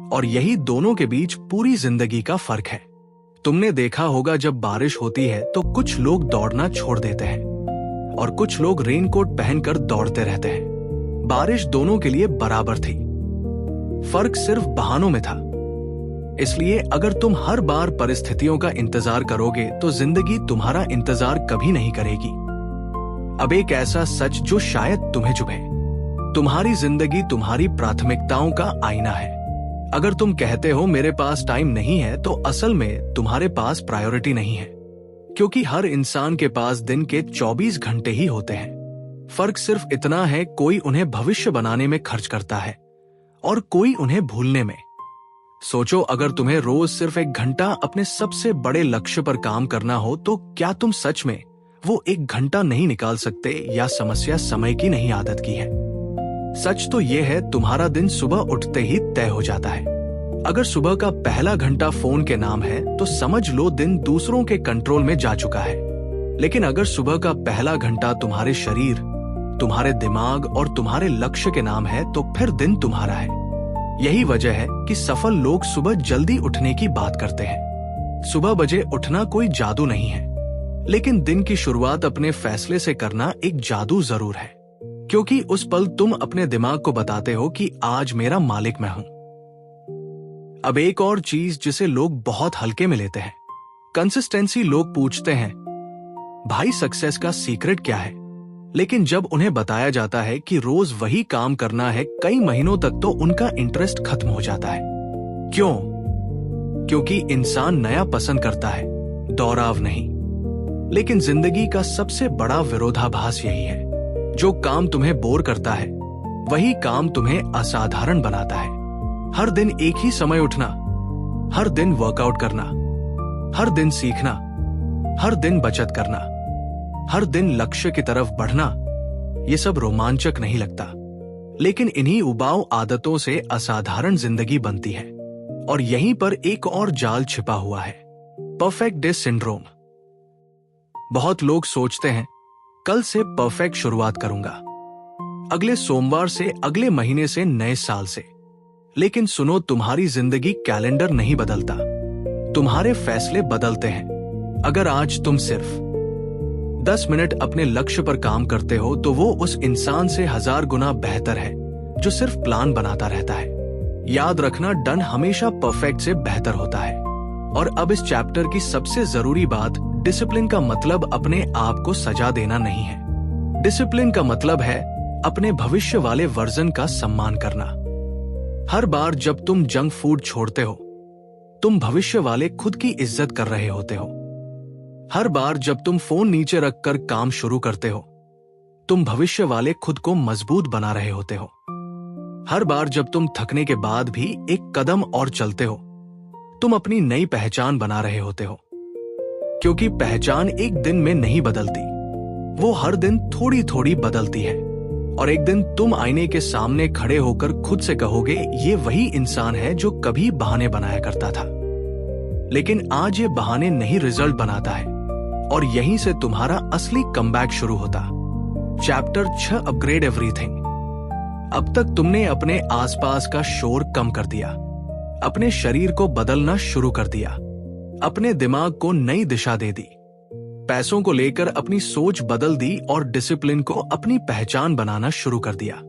Speaker 1: और यही दोनों के बीच पूरी जिंदगी का फर्क है। तुमने देखा होगा, जब बारिश होती है तो कुछ लोग दौड़ना छोड़ देते हैं और कुछ लोग रेनकोट पहनकर दौड़ते रहते हैं। बारिश दोनों के लिए बराबर थी, फर्क सिर्फ बहानों में था। इसलिए अगर तुम हर बार परिस्थितियों का इंतजार करोगे तो जिंदगी तुम्हारा इंतजार कभी नहीं करेगी। अब एक ऐसा सच जो शायद तुम्हें चुभे, तुम्हारी जिंदगी तुम्हारी प्राथमिकताओं का आईना है। अगर तुम कहते हो मेरे पास टाइम नहीं है, तो असल में तुम्हारे पास प्रायोरिटी नहीं है, क्योंकि हर इंसान के पास दिन के 24 घंटे ही होते हैं। फर्क सिर्फ इतना है, कोई उन्हें भविष्य बनाने में खर्च करता है और कोई उन्हें भूलने में। सोचो, अगर तुम्हें रोज सिर्फ 1 घंटा अपने सबसे बड़े लक्ष्य पर काम करना हो, तो क्या तुम सच में वो 1 घंटा नहीं निकाल सकते, या समस्या समय की नहीं आदत की है? सच तो ये है, तुम्हारा दिन सुबह उठते ही तय हो जाता है। अगर सुबह का पहला घंटा फोन के नाम है तो समझ लो दिन दूसरों के कंट्रोल में जा चुका है। लेकिन अगर सुबह का पहला घंटा तुम्हारे शरीर, तुम्हारे दिमाग और तुम्हारे लक्ष्य के नाम है, तो फिर दिन तुम्हारा है। यही वजह है कि सफल लोग सुबह जल्दी उठने की बात करते हैं। सुबह बजे उठना कोई जादू नहीं है, लेकिन दिन की शुरुआत अपने फैसले से करना एक जादू जरूर है, क्योंकि उस पल तुम अपने दिमाग को बताते हो कि आज मेरा मालिक मैं हूं। अब एक और चीज जिसे लोग बहुत हल्के में लेते हैं, कंसिस्टेंसी। लोग पूछते हैं, भाई सक्सेस का सीक्रेट क्या है? लेकिन जब उन्हें बताया जाता है कि रोज वही काम करना है कई महीनों तक, तो उनका इंटरेस्ट खत्म हो जाता है। क्यों? क्योंकि इंसान नया पसंद करता है, दोहराव नहीं। लेकिन जिंदगी का सबसे बड़ा विरोधाभास यही है, जो काम तुम्हें बोर करता है वही काम तुम्हें असाधारण बनाता है। हर दिन एक ही समय उठना, हर दिन वर्कआउट करना, हर दिन सीखना, हर दिन बचत करना, हर दिन लक्ष्य की तरफ बढ़ना, ये सब रोमांचक नहीं लगता, लेकिन इन्हीं उबाऊ आदतों से असाधारण जिंदगी बनती है। और यहीं पर एक और जाल छिपा हुआ है, परफेक्ट डे सिंड्रोम। बहुत लोग सोचते हैं कल से परफेक्ट शुरुआत करूंगा, अगले सोमवार से, अगले महीने से, नए साल से। लेकिन सुनो, तुम्हारी जिंदगी कैलेंडर नहीं बदलता, तुम्हारे फैसले बदलते हैं। अगर आज तुम सिर्फ 10 मिनट अपने लक्ष्य पर काम करते हो, तो वो उस इंसान से 1000 गुना बेहतर है जो सिर्फ प्लान बनाता रहता है। याद रखना, डन हमेशा परफेक्ट से बेहतर होता है। और अब इस चैप्टर की सबसे जरूरी बात, डिसिप्लिन का मतलब अपने आप को सजा देना नहीं है। डिसिप्लिन का मतलब है अपने भविष्य वाले वर्जन का सम्मान करना। हर बार जब तुम जंक फूड छोड़ते हो, तुम भविष्य वाले खुद की इज्जत कर रहे होते हो। हर बार जब तुम फोन नीचे रखकर काम शुरू करते हो, तुम भविष्य वाले खुद को मजबूत बना रहे होते हो। हर बार जब तुम थकने के बाद भी एक कदम और चलते हो, तुम अपनी नई पहचान बना रहे होते हो, क्योंकि पहचान एक दिन में नहीं बदलती, वो हर दिन थोड़ी थोड़ी बदलती है। और एक दिन तुम आईने के सामने खड़े होकर खुद से कहोगे, ये वही इंसान है जो कभी बहाने बनाया करता था। लेकिन आज ये बहाने नहीं रिजल्ट बनाता है, और यहीं से तुम्हारा असली कमबैक शुरू होता। Chapter 6 upgrade everything. अब तक तुमने अपने आसपास का शोर कम कर दिया, अपने शरीर को बदलना शुरू कर दिया, अपने दिमाग को नई दिशा दे दी, पैसों को लेकर अपनी सोच बदल दी और डिसिप्लिन को अपनी पहचान बनाना शुरू कर दिया।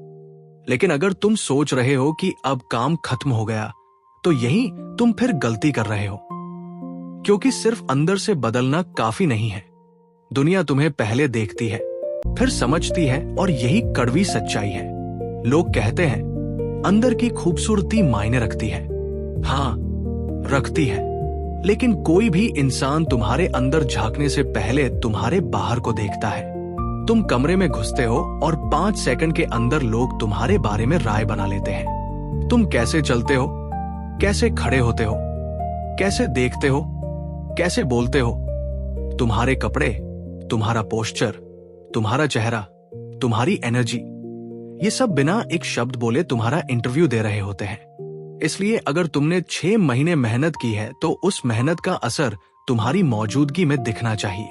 Speaker 1: लेकिन अगर तुम सोच रहे हो कि अब काम खत्म हो गया, तो यही तुम फिर गलती कर रहे हो, क्योंकि सिर्फ अंदर से बदलना काफी नहीं है। दुनिया तुम्हें पहले देखती है, फिर समझती है, और यही कड़वी सच्चाई है। लोग कहते हैं अंदर की खूबसूरती मायने रखती है। हाँ, रखती है, लेकिन कोई भी इंसान तुम्हारे अंदर झांकने से पहले तुम्हारे बाहर को देखता है। तुम कमरे में घुसते हो और 5 सेकंड के अंदर लोग तुम्हारे बारे में राय बना लेते हैं। तुम कैसे चलते हो, कैसे खड़े होते हो, कैसे देखते हो, कैसे बोलते हो, तुम्हारे कपड़े, तुम्हारा पोस्चर, तुम्हारा चेहरा, तुम्हारी एनर्जी, ये सब बिना एक शब्द बोले तुम्हारा इंटरव्यू दे रहे होते हैं। इसलिए अगर तुमने 6 महीने मेहनत की है, तो उस मेहनत का असर तुम्हारी मौजूदगी में दिखना चाहिए।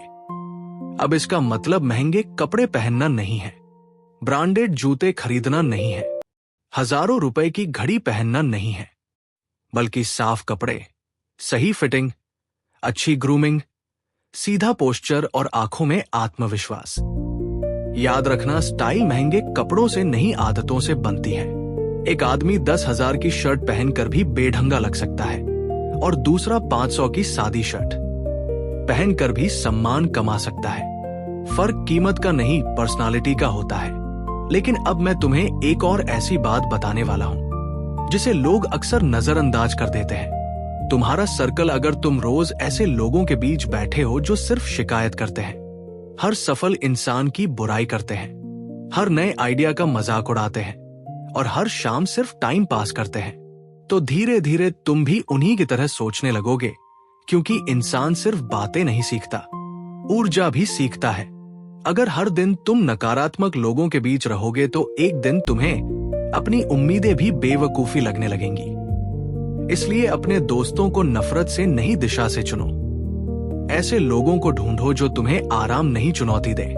Speaker 1: अब इसका मतलब महंगे कपड़े पहनना नहीं है, ब्रांडेड जूते खरीदना नहीं है, हजारों रुपए की घड़ी पहनना नहीं है, बल्कि साफ कपड़े, सही फिटिंग, अच्छी ग्रूमिंग, सीधा पोस्चर और आंखों में आत्मविश्वास। याद रखना, स्टाइल महंगे कपड़ों से नहीं, आदतों से बनती है। एक आदमी 10,000 की शर्ट पहनकर भी बेढंगा लग सकता है, और दूसरा 500 की सादी शर्ट पहनकर भी सम्मान कमा सकता है। फर्क कीमत का नहीं, पर्सनालिटी का होता है। लेकिन अब मैं तुम्हें एक और ऐसी बात बताने वाला हूं जिसे लोग अक्सर नजरअंदाज कर देते हैं। तुम्हारा सर्कल, अगर तुम रोज ऐसे लोगों के बीच बैठे हो जो सिर्फ शिकायत करते हैं, हर सफल इंसान की बुराई करते हैं, हर नए आइडिया का मजाक उड़ाते हैं, और हर शाम सिर्फ टाइम पास करते हैं, तो धीरे धीरे तुम भी उन्हीं की तरह सोचने लगोगे। क्योंकि इंसान सिर्फ बातें नहीं सीखता, ऊर्जा भी सीखता है। अगर हर दिन तुम नकारात्मक लोगों के बीच रहोगे, तो एक दिन तुम्हें अपनी उम्मीदें भी बेवकूफी लगने लगेंगी। इसलिए अपने दोस्तों को नफरत से नहीं, दिशा से चुनो। ऐसे लोगों को ढूंढो जो तुम्हें आराम नहीं, चुनौती दे,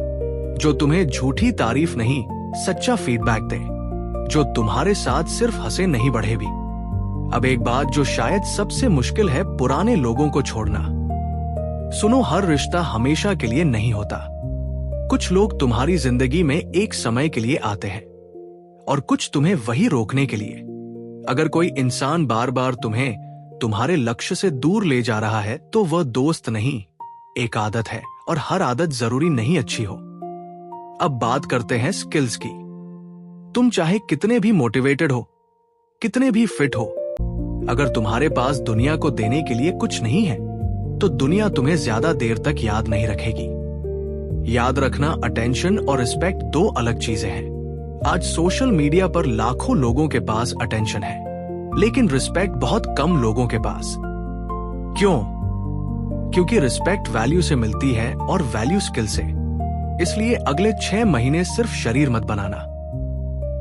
Speaker 1: जो तुम्हें झूठी तारीफ नहीं, सच्चा फीडबैक दे, जो तुम्हारे साथ सिर्फ हंसे नहीं, बढ़े भी। अब एक बात जो शायद सबसे मुश्किल है, पुराने लोगों को छोड़ना। सुनो, हर रिश्ता हमेशा के लिए नहीं होता। कुछ लोग तुम्हारी जिंदगी में एक समय के लिए आते हैं, और कुछ तुम्हें वही रोकने के लिए। अगर कोई इंसान बार बार तुम्हें तुम्हारे लक्ष्य से दूर ले जा रहा है, तो वह दोस्त नहीं, एक आदत है, और हर आदत जरूरी नहीं अच्छी हो। अब बात करते हैं स्किल्स की। तुम चाहे कितने भी मोटिवेटेड हो, कितने भी फिट हो, अगर तुम्हारे पास दुनिया को देने के लिए कुछ नहीं है, तो दुनिया तुम्हें ज्यादा देर तक याद नहीं रखेगी। याद रखना, अटेंशन और रिस्पेक्ट 2 अलग चीजें हैं। आज सोशल मीडिया पर लाखों लोगों के पास अटेंशन है, लेकिन रिस्पेक्ट बहुत कम लोगों के पास। क्यों? क्योंकि रिस्पेक्ट वैल्यू से मिलती है और वैल्यू स्किल से। इसलिए अगले 6 महीने सिर्फ शरीर मत बनाना,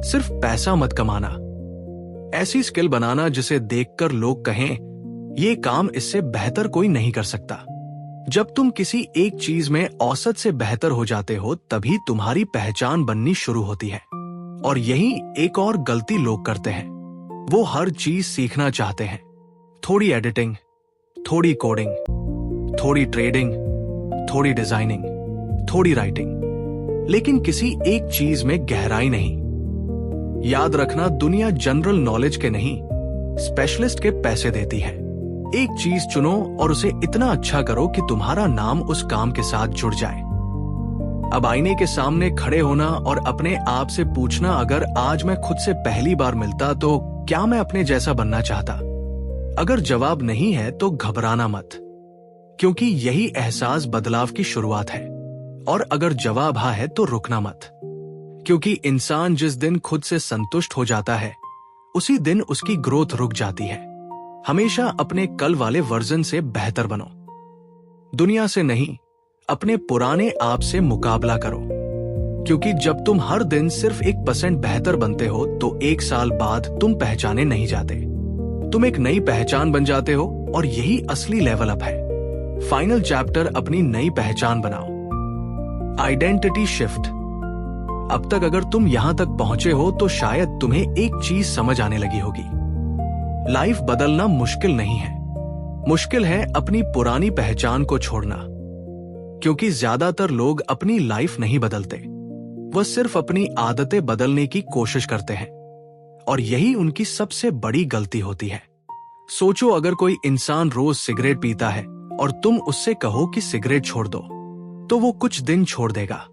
Speaker 1: सिर्फ पैसा मत कमाना, ऐसी स्किल बनाना जिसे देखकर लोग कहें, ये काम इससे बेहतर कोई नहीं कर सकता। जब तुम किसी एक चीज में औसत से बेहतर हो जाते हो, तभी तुम्हारी पहचान बननी शुरू होती है। और यही एक और गलती लोग करते हैं, वो हर चीज सीखना चाहते हैं। थोड़ी एडिटिंग, थोड़ी कोडिंग, थोड़ी ट्रेडिंग, थोड़ी डिजाइनिंग, थोड़ी राइटिंग, लेकिन किसी एक चीज में गहराई नहीं। याद रखना, दुनिया जनरल नॉलेज के नहीं, स्पेशलिस्ट के पैसे देती है। एक चीज चुनो और उसे इतना अच्छा करो कि तुम्हारा नाम उस काम के साथ जुड़ जाए। अब आईने के सामने खड़े होना और अपने आप से पूछना, अगर आज मैं खुद से पहली बार मिलता तो क्या मैं अपने जैसा बनना चाहता? अगर जवाब नहीं है तो घबराना मत, क्योंकि यही एहसास बदलाव की शुरुआत है। और अगर जवाब हाँ है तो रुकना मत, क्योंकि इंसान जिस दिन खुद से संतुष्ट हो जाता है, उसी दिन उसकी ग्रोथ रुक जाती है। हमेशा अपने कल वाले वर्जन से बेहतर बनो। दुनिया से नहीं, अपने पुराने आप से मुकाबला करो, क्योंकि जब तुम हर दिन सिर्फ 1% बेहतर बनते हो तो 1 साल बाद तुम पहचाने नहीं जाते, तुम एक नई पहचान बन जाते हो। और यही असली लेवल अप है। फाइनल चैप्टर, अपनी नई पहचान बनाओ। Identity shift. अब तक अगर तुम यहां तक पहुंचे हो तो शायद तुम्हें एक चीज समझ आने लगी होगी। लाइफ बदलना मुश्किल नहीं है, मुश्किल है अपनी पुरानी पहचान को छोड़ना। क्योंकि ज्यादातर लोग अपनी लाइफ नहीं बदलते, वह सिर्फ अपनी आदतें बदलने की कोशिश करते हैं, और यही उनकी सबसे बड़ी गलती होती है। सोचो, अगर कोई इंसान रोज सिगरेट पीता है और तुम उससे कहो कि सिगरेट छोड़ दो, तो वो कुछ दिन छोड़ देगा।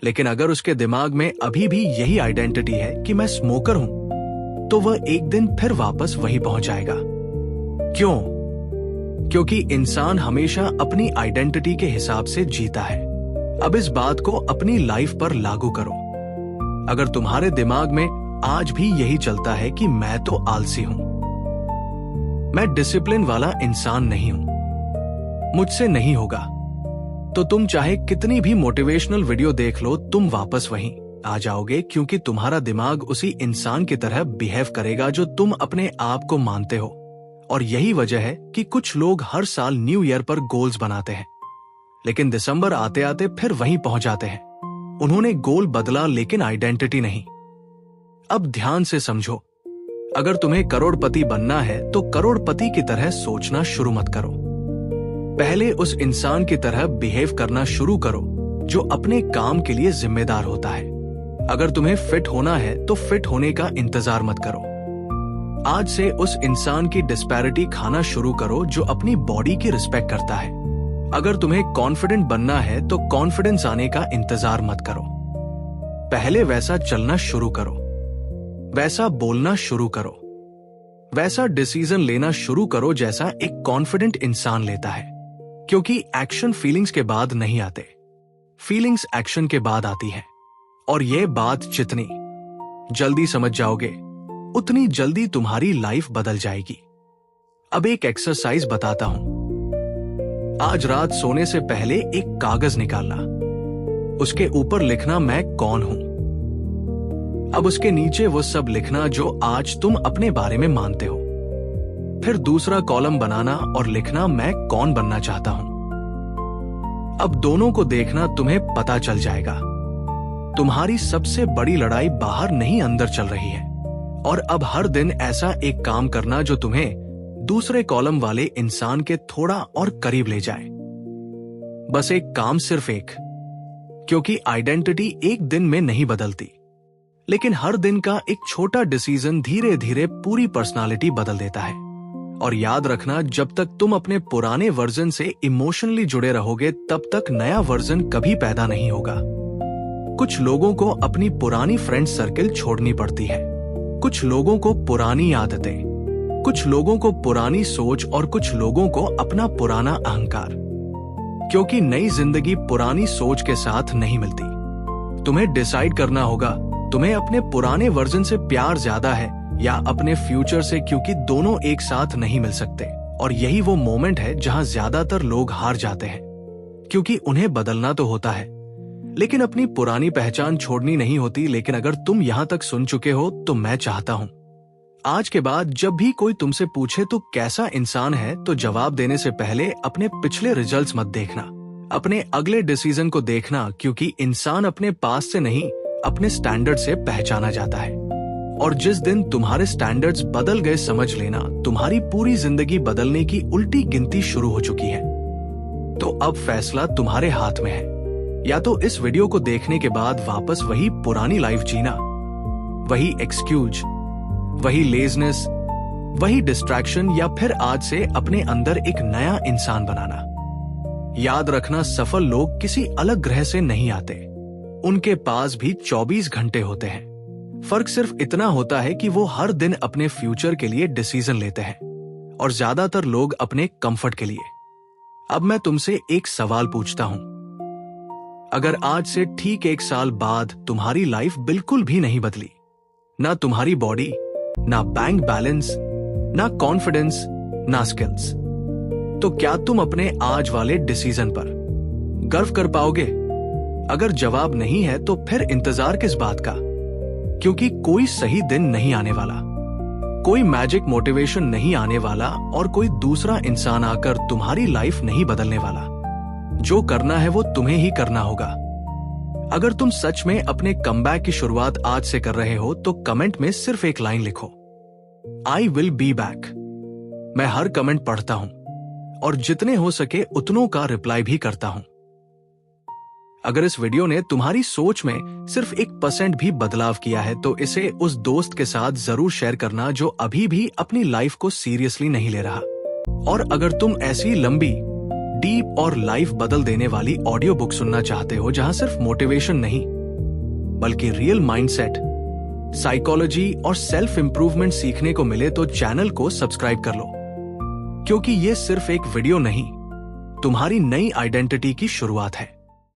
Speaker 1: लेकिन अगर उसके दिमाग में अभी भी यही आइडेंटिटी है कि मैं स्मोकर हूं, तो वह एक दिन फिर वापस वही पहुंच जाएगा। क्यों? क्योंकि इंसान हमेशा अपनी आइडेंटिटी के हिसाब से जीता है। अब इस बात को अपनी लाइफ पर लागू करो। अगर तुम्हारे दिमाग में आज भी यही चलता है कि मैं तो आलसी हूं, मैं डिसिप्लिन वाला इंसान नहीं हूं, मुझसे नहीं होगा, तो तुम चाहे कितनी भी मोटिवेशनल वीडियो देख लो, तुम वापस वहीं आ जाओगे। क्योंकि तुम्हारा दिमाग उसी इंसान की तरह बिहेव करेगा जो तुम अपने आप को मानते हो। और यही वजह है कि कुछ लोग हर साल न्यू ईयर पर गोल्स बनाते हैं, लेकिन दिसंबर आते आते फिर वहीं पहुंच जाते हैं। उन्होंने गोल बदला लेकिन आइडेंटिटी नहीं। अब ध्यान से समझो, अगर तुम्हें करोड़पति बनना है तो करोड़पति की तरह सोचना शुरू मत करो। पहले उस इंसान की तरह बिहेव करना शुरू करो जो अपने काम के लिए जिम्मेदार होता है। अगर तुम्हें फिट होना है तो फिट होने का इंतजार मत करो। आज से उस इंसान की डिस्पैरिटी खाना शुरू करो जो अपनी बॉडी की रिस्पेक्ट करता है। अगर तुम्हें कॉन्फिडेंट बनना है तो कॉन्फिडेंस आने का इंतजार मत करो। पहले वैसा चलना शुरू करो, वैसा बोलना शुरू करो, वैसा डिसीजन लेना शुरू करो जैसा एक कॉन्फिडेंट इंसान लेता है। क्योंकि एक्शन फीलिंग्स के बाद नहीं आते, फीलिंग्स एक्शन के बाद आती है। और यह बात जितनी जल्दी समझ जाओगे, उतनी जल्दी तुम्हारी लाइफ बदल जाएगी। अब एक एक्सरसाइज बताता हूं। आज रात सोने से पहले एक कागज निकालना, उसके ऊपर लिखना मैं कौन हूं। अब उसके नीचे वो सब लिखना जो आज तुम अपने बारे में मानते हो। फिर दूसरा कॉलम बनाना और लिखना मैं कौन बनना चाहता हूं। अब दोनों को देखना, तुम्हें पता चल जाएगा तुम्हारी सबसे बड़ी लड़ाई बाहर नहीं अंदर चल रही है। और अब हर दिन ऐसा एक काम करना जो तुम्हें दूसरे कॉलम वाले इंसान के थोड़ा और करीब ले जाए। बस एक काम, सिर्फ एक। क्योंकि आइडेंटिटी एक दिन में नहीं बदलती, लेकिन हर दिन का एक छोटा डिसीजन धीरे धीरे पूरी पर्सनालिटी बदल देता है। और याद रखना, जब तक तुम अपने पुराने वर्जन से इमोशनली जुड़े रहोगे, तब तक नया वर्जन कभी पैदा नहीं होगा। कुछ लोगों को अपनी पुरानी फ्रेंड सर्किल छोड़नी पड़ती है, कुछ लोगों को पुरानी आदतें, कुछ लोगों को पुरानी सोच और कुछ लोगों को अपना पुराना अहंकार। क्योंकि नई जिंदगी पुरानी सोच के साथ नहीं मिलती। तुम्हें डिसाइड करना होगा, तुम्हें अपने पुराने वर्जन से प्यार ज्यादा है या अपने फ्यूचर से, क्योंकि दोनों एक साथ नहीं मिल सकते। और यही वो मोमेंट है जहां ज्यादातर लोग हार जाते हैं, क्योंकि उन्हें बदलना तो होता है लेकिन अपनी पुरानी पहचान छोड़नी नहीं होती। लेकिन अगर तुम यहां तक सुन चुके हो तो मैं चाहता हूं, आज के बाद जब भी कोई तुमसे पूछे तो कैसा इंसान है, तो जवाब देने से पहले अपने पिछले रिजल्ट्स मत देखना, अपने अगले डिसीजन को देखना। क्योंकि इंसान अपने पास से नहीं, अपने स्टैंडर्ड से पहचाना जाता है। और जिस दिन तुम्हारे स्टैंडर्ड्स बदल गए, समझ लेना तुम्हारी पूरी जिंदगी बदलने की उल्टी गिनती शुरू हो चुकी है। तो अब फैसला तुम्हारे हाथ में है, या तो इस वीडियो को देखने के बाद वापस वही पुरानी लाइफ जीना, वही एक्सक्यूज, वही लेजनेस, वही डिस्ट्रैक्शन, या फिर आज से अपने अंदर एक नया इंसान बनाना। याद रखना, सफल लोग किसी अलग ग्रह से नहीं आते, उनके पास भी 24 घंटे होते हैं। फर्क सिर्फ इतना होता है कि वो हर दिन अपने फ्यूचर के लिए डिसीजन लेते हैं और ज्यादातर लोग अपने कंफर्ट के लिए। अब मैं तुमसे एक सवाल पूछता हूं, अगर आज से ठीक 1 साल बाद तुम्हारी लाइफ बिल्कुल भी नहीं बदली, ना तुम्हारी बॉडी, ना बैंक बैलेंस, ना कॉन्फिडेंस, ना स्किल्स। तो क्या तुम अपने आज वाले डिसीजन पर गर्व कर पाओगे? अगर जवाब नहीं है तो फिर इंतजार किस बात का? क्योंकि कोई सही दिन नहीं आने वाला, कोई मैजिक मोटिवेशन नहीं आने वाला और कोई दूसरा इंसान आकर तुम्हारी लाइफ नहीं बदलने वाला। जो करना है वो तुम्हें ही करना होगा। अगर तुम सच में अपने कमबैक की शुरुआत आज से कर रहे हो तो कमेंट में सिर्फ एक लाइन लिखो, आई विल बी बैक। मैं हर कमेंट पढ़ता हूं और जितने हो सके उतनों का रिप्लाई भी करता हूं। अगर इस वीडियो ने तुम्हारी सोच में सिर्फ 1% भी बदलाव किया है तो इसे उस दोस्त के साथ जरूर शेयर करना जो अभी भी अपनी लाइफ को सीरियसली नहीं ले रहा। और अगर तुम ऐसी लंबी, डीप और लाइफ बदल देने वाली ऑडियो बुक सुनना चाहते हो जहां सिर्फ मोटिवेशन नहीं बल्कि रियल माइंडसेट, साइकोलॉजी और सेल्फ इंप्रूवमेंट सीखने को मिले तो चैनल को सब्सक्राइब कर लो, क्योंकि ये सिर्फ एक वीडियो नहीं, तुम्हारी नई आइडेंटिटी की शुरुआत है।